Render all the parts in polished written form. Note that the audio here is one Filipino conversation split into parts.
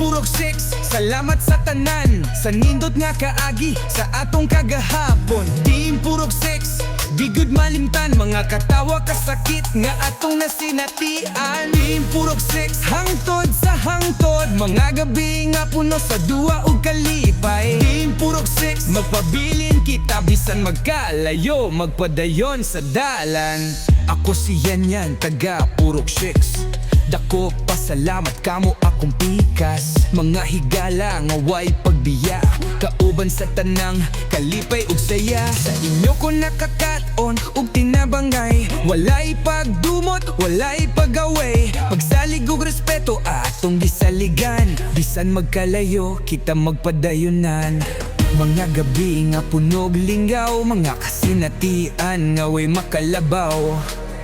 Purok 6, salamat sa tanan, sa nindot nga kaagi, sa atong kagahapon. Team Purok 6, di gud malimtan, mga katawa kasakit nga atong nasinatian. Team Purok 6, hangtod sa hangtod, mga gabi nga puno sa duwa ug kalipay. Team Purok 6, magpabilin kita bisan magkalayo, magpadayon sa dalan. Ako si Yan, taga Purok 6. Dako pasalamat kamo akong pikas, mga higala nga way pagbiya, kauban sa tanang kalipay ug saya. Sa inyo ko nakakaton ug tinabangay, walay pagdumot, walay pagaway, pagsalig ug respeto atong gisaligan, bisan magkalayo kita magpadayunan. Mga gabi nga punog lingaw, mga kasinatian nga way makalabaw.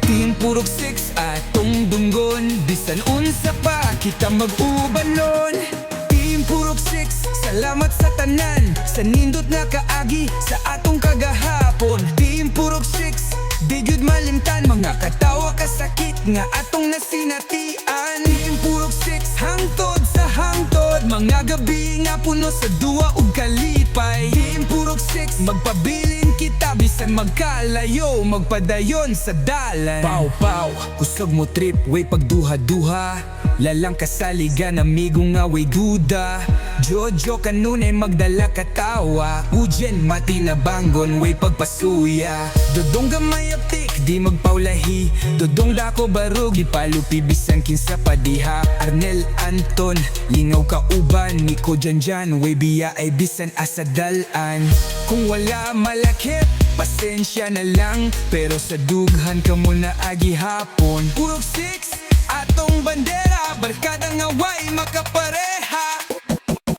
Team Purok 6 atong dunggon, bisan unsa pa kita mag-ubanon. Team Purok 6, salamat sa tanan, sa nindot nga kaagi, sa atong kagahapon. Team Purok 6, di gyud malimtan, mga katawa kasakit nga atong nasinatian. Team Purok 6, hangtod sa hangtod, mga gabi nga puno sa duwa ug kalipay. Team Purok 6, magpabilin kita bisan magkalayo, magpadayon sa dalan. Pow pow, kusog mo trip, way pagduha-duha, lalang kasaligan, amigo nga way duda. Jojo kanunay magdala katawa, ujen matinabangon, way pagpasuya. Dodong gamay aptik, di magpaulahi, dodong dako barug, ipalupi bisan kinsa padiha. Arnel Anton, lingaw ka uban, Nico Janjan, way biya ay bisan asa dalan. Kung wala malakip, pasensya na lang, pero sa dughan ka muna agi hapon. Purok 6, atong bandera, barkada nga way makapareha.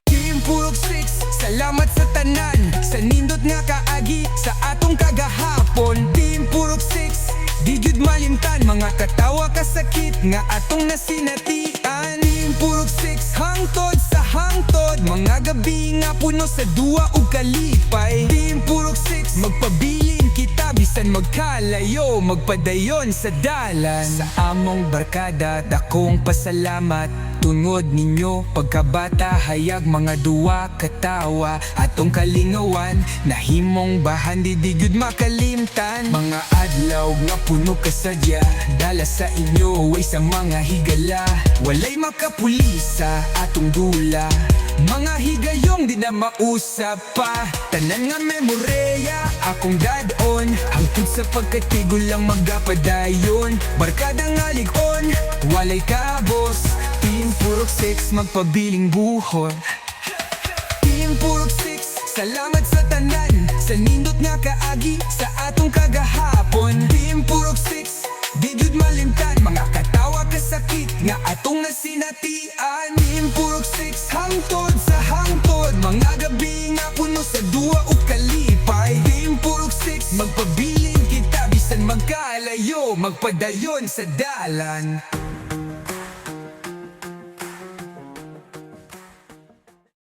Team Purok 6, salamat sa tanan, sa nindot nga kaagi, sa atong kagahapon. Team Purok 6, di gyud malimtan, mga katawa kasakit nga atong nasinatian. Team Purok 6, hangtod sa hangtod, mga gabi nga puno sa duwa ug kalipay. Team Purok 6, magpabilin kita bisan magkalayo, magpadayon sa dalan. Sa among barkada dakong pasalamat, tungod ninyo pagkabata, hayag mga duwa katawa, atong kalingawan nahimong bahan, di gyud makalimtan. Mga adlaw nga puno kasadya, dala sa inyo way sa mga higala, walay makapulisa atong dula. Mga higayong di na mausap pa, tanan nga memoreya akong dadon, hangtod sa pagkatigol lang magapadayon. Barkada nga ligon, walay kabos. Team Purok 6, magpabiling buhon. Team Purok 6, salamat sa tanan, sa nindot nga kaagi, sa atong kagahapon. Team Purok 6, di gyud malimtan, mga katawa kasakit nga atong nasinatian. Team Purok 6, hangtod sa hangtod, mga gabi nga puno sa duwa ug kalipay. Team Purok 6, magpabilin kita bisan magkalayo, magpadayon sa dalan.